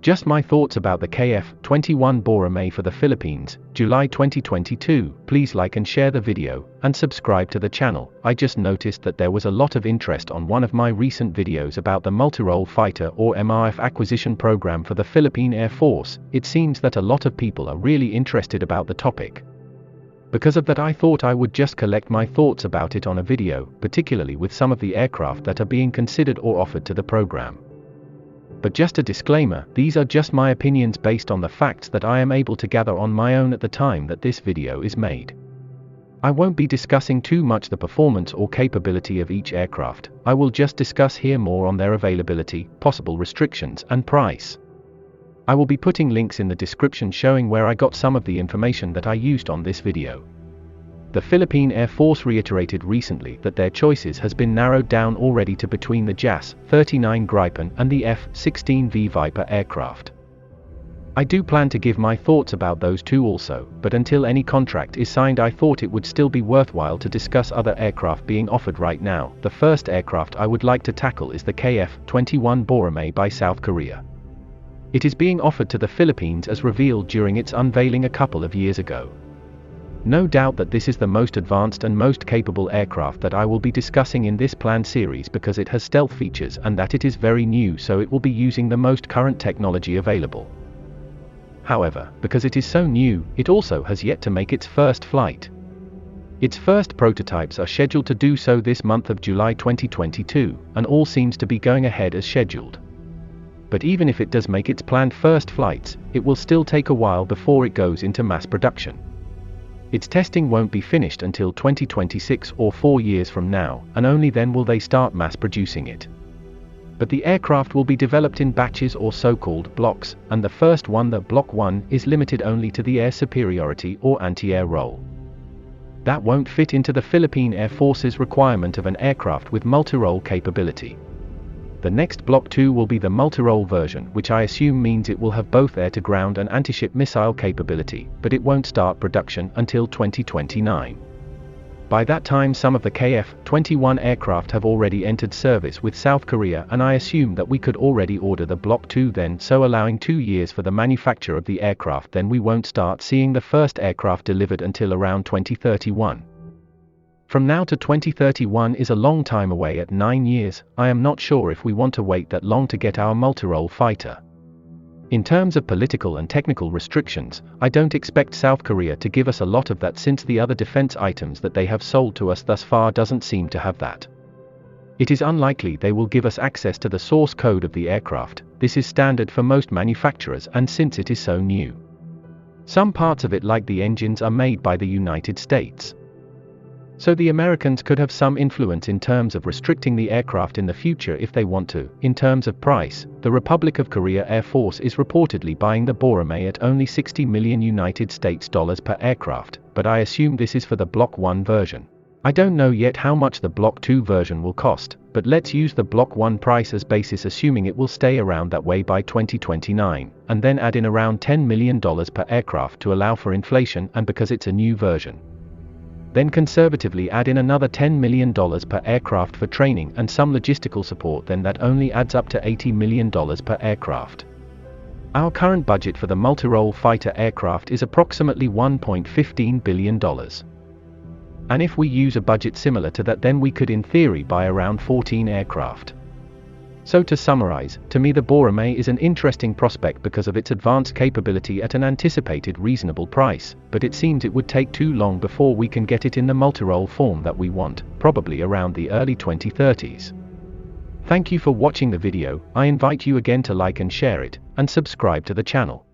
Just my thoughts about the KF-21 Boracay for the Philippines, July 2022. Please like and share the video, and subscribe to the channel. I just noticed that there was a lot of interest on one of my recent videos about the Multirole Fighter or MRF acquisition program for the Philippine Air Force. It seems that a lot of people are really interested about the topic. Because of that, I thought I would just collect my thoughts about it on a video, particularly with some of the aircraft that are being considered or offered to the program. But just a disclaimer, these are just my opinions based on the facts that I am able to gather on my own at the time that this video is made. I won't be discussing too much the performance or capability of each aircraft. I will just discuss here more on their availability, possible restrictions, and price. I will be putting links in the description showing where I got some of the information that I used on this video. The Philippine Air Force reiterated recently that their choices has been narrowed down already to between the JAS-39 Gripen and the F-16V Viper aircraft. I do plan to give my thoughts about those two also, but until any contract is signed I thought it would still be worthwhile to discuss other aircraft being offered right now. The first aircraft I would like to tackle is the KF-21 Boracay by South Korea. It is being offered to the Philippines as revealed during its unveiling a couple of years ago. No doubt that this is the most advanced and most capable aircraft that I will be discussing in this planned series because it has stealth features and that it is very new, so it will be using the most current technology available. However, because it is so new, it also has yet to make its first flight. Its first prototypes are scheduled to do so this month of July 2022, and all seems to be going ahead as scheduled. But even if it does make its planned first flights, it will still take a while before it goes into mass production. Its testing won't be finished until 2026 or 4 years from now, and only then will they start mass producing it. But the aircraft will be developed in batches or so-called blocks, and the first one, the Block 1, is limited only to the air superiority or anti-air role. That won't fit into the Philippine Air Force's requirement of an aircraft with multi-role capability. The next Block 2 will be the multi-role version, which I assume means it will have both air-to-ground and anti-ship missile capability, but it won't start production until 2029. By that time some of the KF-21 aircraft have already entered service with South Korea, and I assume that we could already order the Block 2 then, so allowing 2 years for the manufacture of the aircraft, then we won't start seeing the first aircraft delivered until around 2031. From now to 2031 is a long time away. At 9 years, I am not sure if we want to wait that long to get our multirole fighter. In terms of political and technical restrictions, I don't expect South Korea to give us a lot of that, since the other defense items that they have sold to us thus far doesn't seem to have that. It is unlikely they will give us access to the source code of the aircraft. This is standard for most manufacturers, and since it is so new, some parts of it like the engines are made by the United States. So the Americans could have some influence in terms of restricting the aircraft in the future if they want to. In terms of price, the Republic of Korea Air Force is reportedly buying the Boracay at only $60 million per aircraft, but I assume this is for the Block 1 version. I don't know yet how much the Block 2 version will cost, but let's use the Block 1 price as basis, assuming it will stay around that way by 2029, and then add in around $10 million per aircraft to allow for inflation, and because it's a new version, then conservatively add in another $10 million per aircraft for training and some logistical support, then that only adds up to $80 million per aircraft. Our current budget for the multirole fighter aircraft is approximately $1.15 billion. And if we use a budget similar to that, then we could in theory buy around 14 aircraft. So to summarize, to me the Boracay is an interesting prospect because of its advanced capability at an anticipated reasonable price, but it seems it would take too long before we can get it in the multirole form that we want, probably around the early 2030s. Thank you for watching the video. I invite you again to like and share it, and subscribe to the channel.